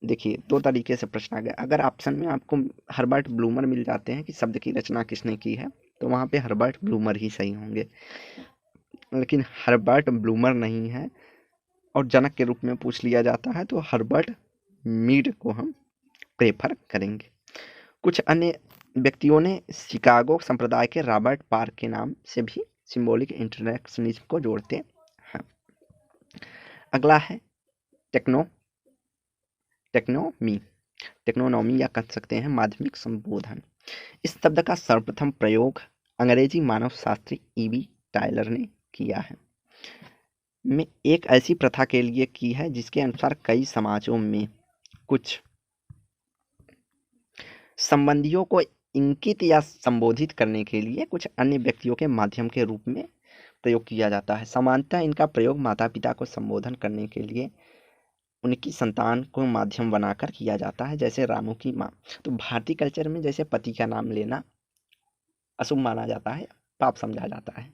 Speaker 1: देखिए 2 तरीके से प्रश्न आ गया। अगर ऑप्शन में आपको हर्बर्ट ब्लूमर मिल जाते हैं कि शब्द की रचना किसने की है, तो वहाँ पे हर्बर्ट ब्लूमर ही सही होंगे। लेकिन हर्बर्ट ब्लूमर नहीं है और जनक के रूप में पूछ लिया जाता है तो हर्बर्ट मीड को हम प्रेफर करेंगे। कुछ अन्य व्यक्तियों ने शिकागो संप्रदाय के रॉबर्ट पार्क के नाम से भी सिंबॉलिक इंटरेक्शनिज्म को जोड़ते हैं। अगला है टेक्नोनॉमी या कह सकते हैं माध्यमिक संबोधन। इस शब्द का सर्वप्रथम प्रयोग अंग्रेजी मानवशास्त्री ईवी टायलर ने किया है में एक ऐसी प्रथा के लिए की है जिसके अनुसार कई समाजों में कुछ संबंधियों को इंगित या संबोधित करने के लिए कुछ अन्य व्यक्तियों के माध्यम के रूप में प्रयोग किया जाता है। सामान्यतः इनका प्रयोग माता पिता को संबोधन करने के लिए उनकी संतान को माध्यम बनाकर किया जाता है, जैसे रामू की माँ। तो भारतीय कल्चर में जैसे पति का नाम लेना अशुभ माना जाता है, पाप समझा जाता है।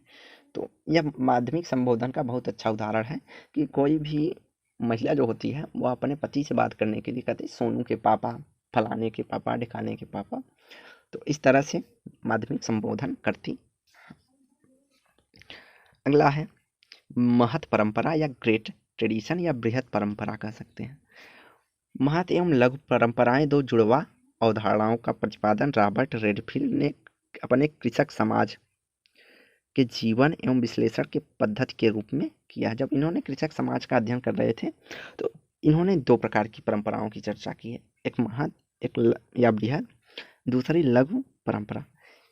Speaker 1: तो यह माध्यमिक संबोधन का बहुत अच्छा उदाहरण है कि कोई भी महिला जो होती है वो अपने पति से बात करने के लिए कहती है सोनू के पापा, फलाने के पापा, ढिकाने के पापा। तो इस तरह से माध्यमिक संबोधन करती। अगला है महत परंपरा या ग्रेट ट्रेडिशन या बृहत परंपरा कह सकते हैं। महत एवं लघु परंपराएं दो जुड़वा अवधारणाओं का प्रतिपादन रॉबर्ट रेडफील्ड ने अपने कृषक समाज के जीवन एवं विश्लेषण के पद्धति के रूप में किया। जब इन्होंने कृषक समाज का अध्ययन कर रहे थे तो इन्होंने दो प्रकार की परंपराओं की चर्चा की है, एक महत या बृहद, दूसरी लघु परंपरा।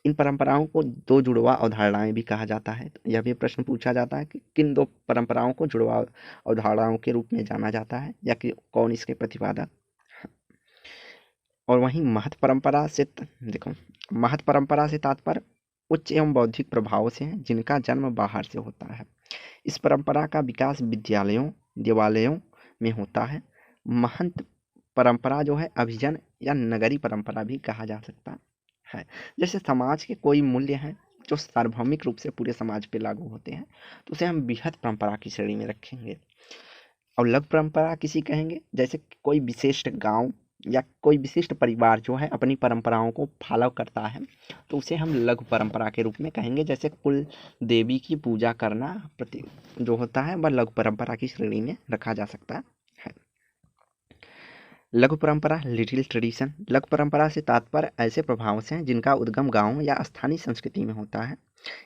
Speaker 1: इन परंपराओं को दो जुड़वा अवधारणाएं भी कहा जाता है। तो यह भी प्रश्न पूछा जाता है कि किन दो परंपराओं को जुड़वा अवधारणाओं के रूप में जाना जाता है या कि कौन इसके प्रतिपादक। और वहीं महत परंपरा से तात्पर्य उच्च एवं बौद्धिक प्रभावों से है जिनका जन्म बाहर से होता है। इस परंपरा का विकास देवालयों में होता है। महंत परंपरा जो है अभिजन या नगरी परंपरा भी कहा जा सकता है। जैसे समाज के कोई मूल्य हैं जो सार्वभौमिक रूप से पूरे समाज पे लागू होते हैं तो उसे हम बृहत परंपरा की श्रेणी में रखेंगे। और लघु परंपरा किसी कहेंगे जैसे कोई विशिष्ट गांव या कोई विशिष्ट परिवार जो है अपनी परंपराओं को फॉलो करता है तो उसे हम लघु परंपरा के रूप में कहेंगे। जैसे कुल देवी की पूजा करना जो होता है वह लघु परंपरा की श्रेणी में रखा जा सकता है। लघु परंपरा लिटिल ट्रेडिशन। लघु परंपरा से तात्पर्य ऐसे प्रभाव से हैं जिनका उद्गम गाँव या स्थानीय संस्कृति में होता है।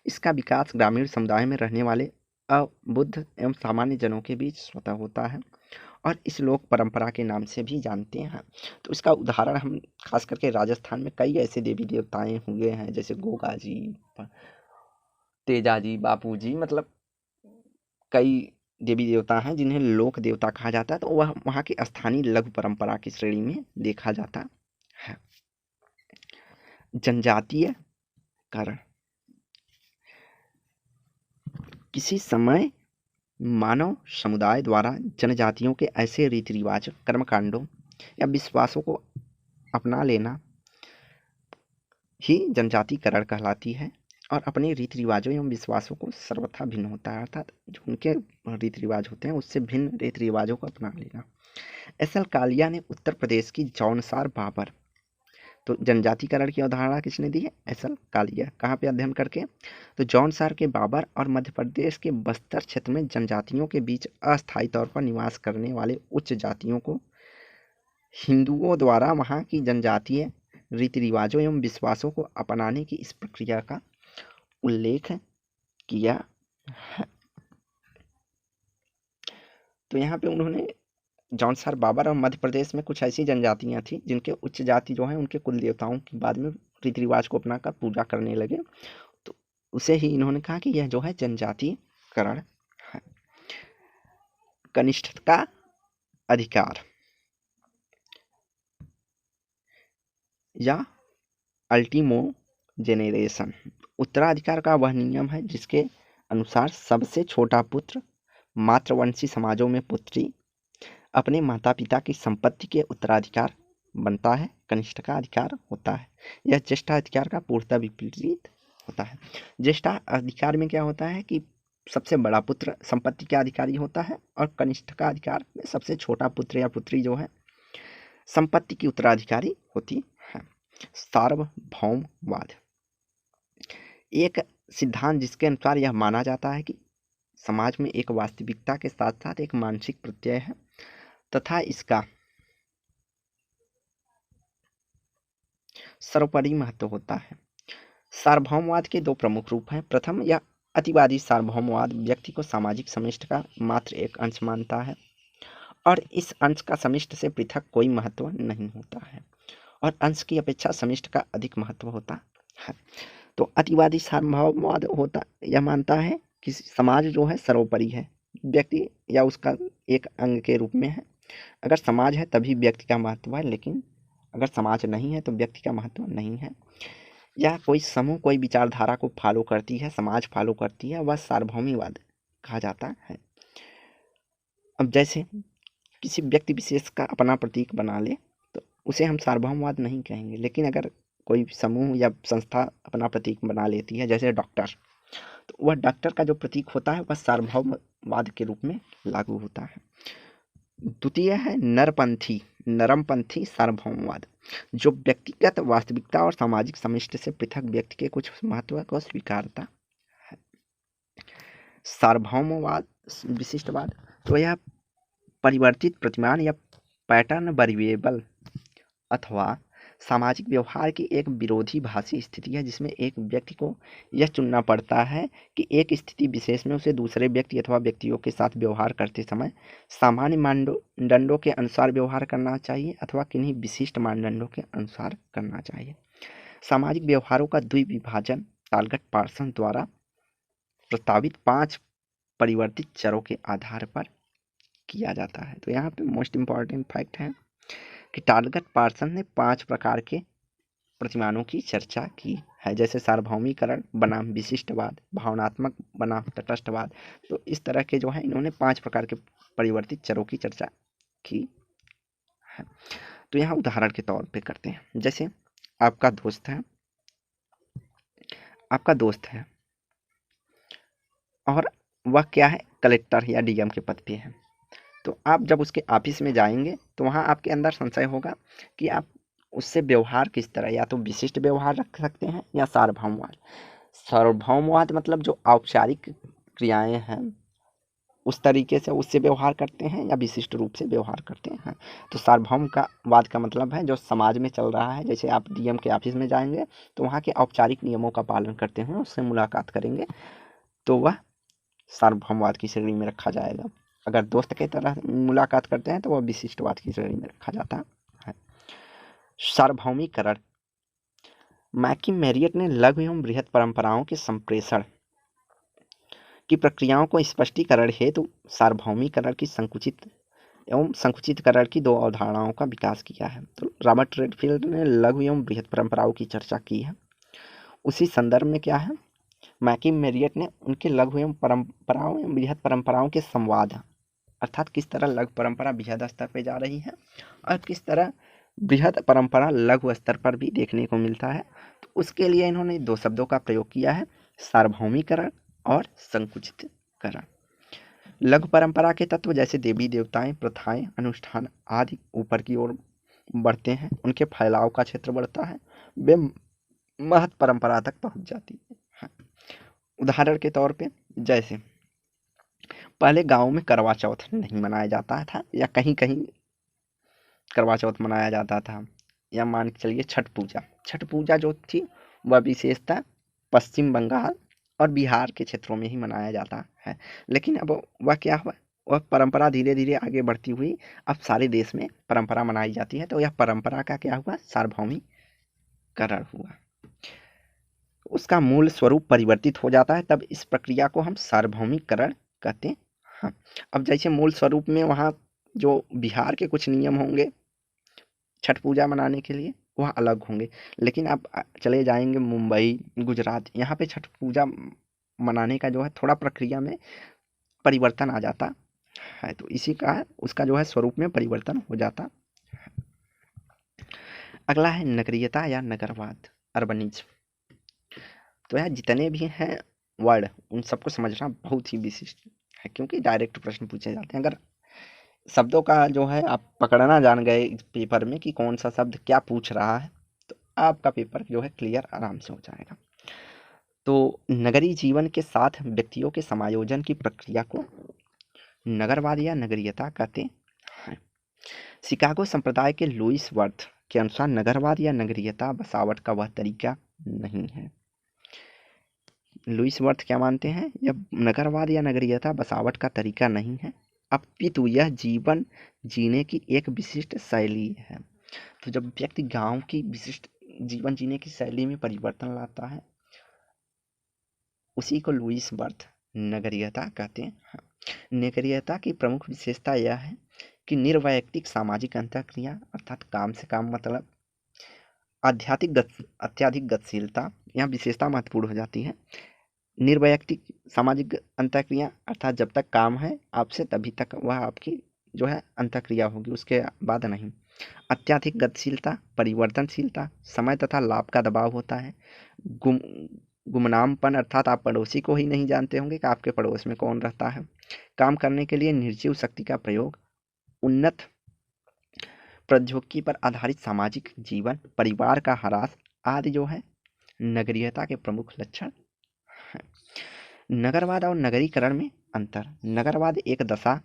Speaker 1: इसका विकास ग्रामीण समुदाय में रहने वाले अबुद्ध एवं सामान्य जनों के बीच स्वतः होता है और इस लोक परंपरा के नाम से भी जानते हैं। तो इसका उदाहरण हम खास करके राजस्थान में कई ऐसे देवी देवताएं हुए हैं जैसे गोगा जी, तेजा जी, बापू जी, मतलब कई देवी देवता हैं जिन्हें लोक देवता कहा जाता है। तो वह वहाँ की स्थानीय लघु परंपरा की श्रेणी में देखा जाता है। जनजातीय कारण। किसी समय मानव समुदाय द्वारा जनजातियों के ऐसे रीति रिवाज, कर्मकांडों या विश्वासों को अपना लेना ही जनजातीकरण कहलाती है और अपने रीति रिवाजों एवं विश्वासों को सर्वथा भिन्न होता है, अर्थात जो उनके रीति रिवाज होते हैं उससे भिन्न रीति रिवाजों को अपना लेना। एस.एल. कालिया ने उत्तर प्रदेश की जौनसार बाबर, तो जनजातीकरण की अवधारणा किसने दी है? एस.एल. कालिया। कहाँ पे अध्ययन करके? तो जौनसार के बाबर और मध्य प्रदेश के बस्तर क्षेत्र में जनजातियों के बीच अस्थायी तौर पर निवास करने वाले उच्च जातियों को हिंदुओं द्वारा वहाँ की जनजातीय रीति रिवाजों एवं विश्वासों को अपनाने की इस प्रक्रिया का उल्लेख किया है। तो यहाँ पे उन्होंने जौनसार बाबर और मध्य प्रदेश में कुछ ऐसी जनजातियाँ थी जिनके उच्च जाति जो है उनके कुल देवताओं की बाद में रीति रिवाज को अपनाकर पूजा करने लगे, तो उसे ही इन्होंने कहा कि यह जो है जनजातीकरण है। कनिष्ठता अधिकार या अल्टीमोजेनेरेशन उत्तराधिकार का वह नियम है जिसके अनुसार सबसे छोटा पुत्र मातृवंशी समाजों में पुत्री अपने माता पिता की संपत्ति के उत्तराधिकार बनता है। कनिष्ठ का अधिकार होता है। यह ज्येष्ठाधिकार का पूर्णतः विपरीत होता है। ज्येष्ठाधिकार में क्या होता है कि सबसे बड़ा पुत्र संपत्ति का अधिकारी होता है और कनिष्ठ का अधिकार में सबसे छोटा पुत्र या पुत्री जो है संपत्ति की उत्तराधिकारी होती है। सार्वभौमवाद एक सिद्धांत जिसके अनुसार यह माना जाता है कि समाज में एक वास्तविकता के साथ साथ एक मानसिक प्रत्यय है तथा इसका सर्वोपरि महत्व होता है। सार्वभौमवाद के दो प्रमुख रूप हैं। प्रथम, यह अतिवादी सार्वभौमवाद व्यक्ति को सामाजिक समष्टि का मात्र एक अंश मानता है और इस अंश का समष्टि से पृथक कोई महत्व नहीं होता है और अंश की अपेक्षा समष्टि का अधिक महत्व होता है। तो अतिवादी सार्वभौमवाद होता यह मानता है कि समाज जो है सर्वोपरि है, व्यक्ति या उसका एक अंग के रूप में है। अगर समाज है तभी व्यक्ति का महत्व है, लेकिन अगर समाज नहीं है तो व्यक्ति का महत्व नहीं है। या कोई समूह कोई विचारधारा को फॉलो करती है, समाज फॉलो करती है, वह सार्वभौमिकवाद कहा जाता है। अब जैसे किसी व्यक्ति विशेष का अपना प्रतीक बना ले तो उसे हम सार्वभौमवाद नहीं कहेंगे, लेकिन अगर कोई समूह या संस्था अपना प्रतीक बना लेती है, जैसे डॉक्टर, तो वह डॉक्टर का जो प्रतीक होता है वह सार्वभौमवाद के रूप में लागू होता है। द्वितीय है नरमपंथी सार्वभौमवाद, जो व्यक्तिगत वास्तविकता और सामाजिक समष्टि से पृथक व्यक्ति के कुछ महत्व को स्वीकारता है। सार्वभौमवाद विशिष्टवाद, तो यह परिवर्तित प्रतिमान या पैटर्न वेरिएबल अथवा सामाजिक व्यवहार की एक विरोधाभासी स्थिति है, जिसमें एक व्यक्ति को यह चुनना पड़ता है कि एक स्थिति विशेष में उसे दूसरे व्यक्ति अथवा व्यक्तियों के साथ व्यवहार करते समय सामान्य मानदंडों के अनुसार व्यवहार करना चाहिए अथवा किन्हीं विशिष्ट मानदंडों के अनुसार करना चाहिए। सामाजिक व्यवहारों का द्विविभाजन टालगट पार्सन द्वारा प्रस्तावित 5 परिवर्तित चरों के आधार पर किया जाता है। तो यहाँ पे मोस्ट इम्पॉर्टेंट फैक्ट है कि टालगट पार्सन ने 5 प्रकार के प्रतिमानों की चर्चा की है, जैसे सार्वभौमिकरण बनाम विशिष्टवाद, भावनात्मक बनाम तटस्थवाद। तो इस तरह के जो है इन्होंने 5 प्रकार के परिवर्तित चरों की चर्चा की है। तो यहाँ उदाहरण के तौर पे करते हैं, जैसे आपका दोस्त है और वह क्या है, कलेक्टर या डीएम के पद पे है। तो आप जब उसके ऑफिस में जाएंगे तो वहाँ आपके अंदर संशय होगा कि आप उससे व्यवहार किस तरह, या तो विशिष्ट व्यवहार रख सकते हैं या सार्वभौमवाद मतलब जो औपचारिक क्रियाएं हैं उस तरीके से उससे व्यवहार करते हैं या विशिष्ट रूप से व्यवहार करते हैं। तो सार्वभौम का वाद का मतलब है जो समाज में चल रहा है, जैसे आप डीएम के ऑफिस में जाएंगे तो वहाँ के औपचारिक नियमों का पालन करते हुए उससे मुलाकात करेंगे, तो वह सार्वभौमवाद की श्रेणी में रखा जाएगा। अगर दोस्त की तरह मुलाकात करते हैं तो वह विशिष्टवाद की श्रेणी में रखा जाता है। सार्वभौमिकरण, मैकियावेली ने लघु एवं बृहत परंपराओं के संप्रेषण की प्रक्रियाओं को स्पष्टीकरण हेतु सार्वभौमिकरण की संकुचित एवं संकुचितकरण की 2 अवधारणाओं का विकास किया है। तो रॉबर्ट रेडफील्ड ने लघु एवं बृहत परंपराओं की चर्चा की है। उसी संदर्भ में क्या है, मैकियावेली ने उनके लघु एवं परंपराओं एवं बृहत परंपराओं के संवाद, अर्थात किस तरह लघु परंपरा बृहद स्तर पर जा रही है और किस तरह बृहद परंपरा लघु स्तर पर भी देखने को मिलता है, तो उसके लिए इन्होंने 2 शब्दों का प्रयोग किया है, सार्वभौमिकरण और संकुचितकरण। लघु परंपरा के तत्व जैसे देवी देवताएं, प्रथाएं, अनुष्ठान आदि ऊपर की ओर बढ़ते हैं, उनके फैलाव का क्षेत्र बढ़ता है, वे महत परंपरा तक पहुंच जाती है। उदाहरण के तौर पे जैसे पहले गाँव में करवा चौथ नहीं मनाया जाता था या कहीं कहीं करवा चौथ मनाया जाता था, या मान के चलिए छठ पूजा जो थी वह विशेषतः पश्चिम बंगाल और बिहार के क्षेत्रों में ही मनाया जाता है। लेकिन अब वह क्या हुआ, वह परंपरा धीरे धीरे आगे बढ़ती हुई अब सारे देश में परंपरा मनाई जाती है। तो यह परंपरा का क्या हुआ, सार्वभौमिकरण हुआ, उसका मूल स्वरूप परिवर्तित हो जाता है, तब इस प्रक्रिया को हम सार्वभौमिकरण कहते हैं। अब जैसे मूल स्वरूप में वहाँ जो बिहार के कुछ नियम होंगे छठ पूजा मनाने के लिए वह अलग होंगे, लेकिन आप चले जाएंगे मुंबई, गुजरात, यहाँ पे छठ पूजा मनाने का जो है थोड़ा प्रक्रिया में परिवर्तन आ जाता है, तो इसी का उसका जो है स्वरूप में परिवर्तन हो जाता। अगला है नगरीयता या नगरवाद, अर्बनिज्म। तो यह जितने भी हैं वर्ड उन सबको समझना बहुत ही विशिष्ट है, क्योंकि डायरेक्ट प्रश्न पूछे जाते हैं। अगर शब्दों का जो है आप पकड़ना जान गए इस पेपर में कि कौन सा शब्द क्या पूछ रहा है, तो आपका पेपर जो है क्लियर आराम से हो जाएगा। तो नगरीय जीवन के साथ व्यक्तियों के समायोजन की प्रक्रिया को नगरवाद या नगरीयता कहते हैं। शिकागो संप्रदाय के लुईस वर्थ के अनुसार नगरवाद या नगरीयता बसावट का वह तरीका नहीं है। लुईस वर्थ क्या मानते हैं? यह नगरवाद या नगरीयता बसावट का तरीका नहीं है, अपितु यह जीवन जीने की एक विशिष्ट शैली है। तो जब व्यक्ति गांव की विशिष्ट जीवन जीने की शैली में परिवर्तन लाता है, उसी को लुईस वर्थ नगरीयता कहते हैं। नगरीयता की प्रमुख विशेषता यह है कि निर्वैयक्तिक सामाजिक अंतःक्रिया अर्थात काम से काम मतलब, अत्याधिक गतिशीलता, यहाँ विशेषता महत्वपूर्ण हो जाती है। निर्वैयक्तिक सामाजिक अंतःक्रिया अर्थात जब तक काम है आपसे तभी तक वह आपकी जो है अंतःक्रिया होगी, उसके बाद नहीं। अत्याधिक गतिशीलता, परिवर्तनशीलता, समय तथा लाभ का दबाव होता है। गुमनामपन अर्थात आप पड़ोसी को ही नहीं जानते होंगे कि आपके पड़ोस में कौन रहता है। काम करने के लिए निर्जीव शक्ति का प्रयोग, उन्नत प्रौद्योगिकी पर आधारित सामाजिक जीवन, परिवार का ह्रास आदि जो है नगरीयता के प्रमुख लक्षण हैं। नगरवाद और नगरीकरण में अंतर। नगरवाद एक दशा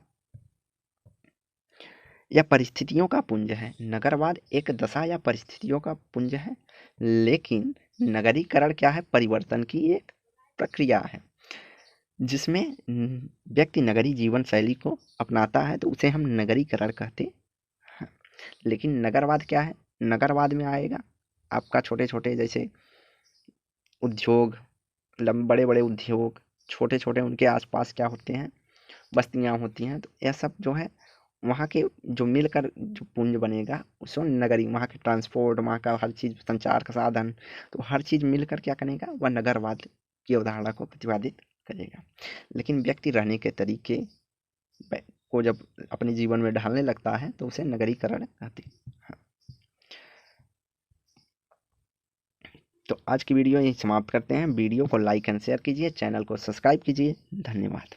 Speaker 1: या परिस्थितियों का पुंज है। नगरवाद एक दशा या परिस्थितियों का पुंज है, लेकिन नगरीकरण क्या है? परिवर्तन की एक प्रक्रिया है, जिसमें व्यक्ति नगरीय जीवन शैली को अपनाता है तो उसे हम नगरीकरण कहते हैं। लेकिन नगरवाद क्या है? नगरवाद में आएगा आपका छोटे छोटे जैसे उद्योग, बड़े बड़े उद्योग, छोटे छोटे उनके आसपास क्या होते हैं, बस्तियां होती हैं। तो यह सब जो है वहाँ के जो मिलकर जो पुंज बनेगा उसको नगरी, वहाँ के ट्रांसपोर्ट, वहाँ का हर चीज़, संचार का साधन, तो हर चीज़ मिलकर क्या करेगा? वह नगरवाद की अवधारणा को प्रतिपादित करेगा। लेकिन व्यक्ति रहने के तरीके को जब अपने जीवन में ढालने लगता है तो उसे नगरीकरण कहते हैं। तो आज की वीडियो यहीं समाप्त करते हैं। वीडियो को लाइक एंड शेयर कीजिए, चैनल को सब्सक्राइब कीजिए। धन्यवाद।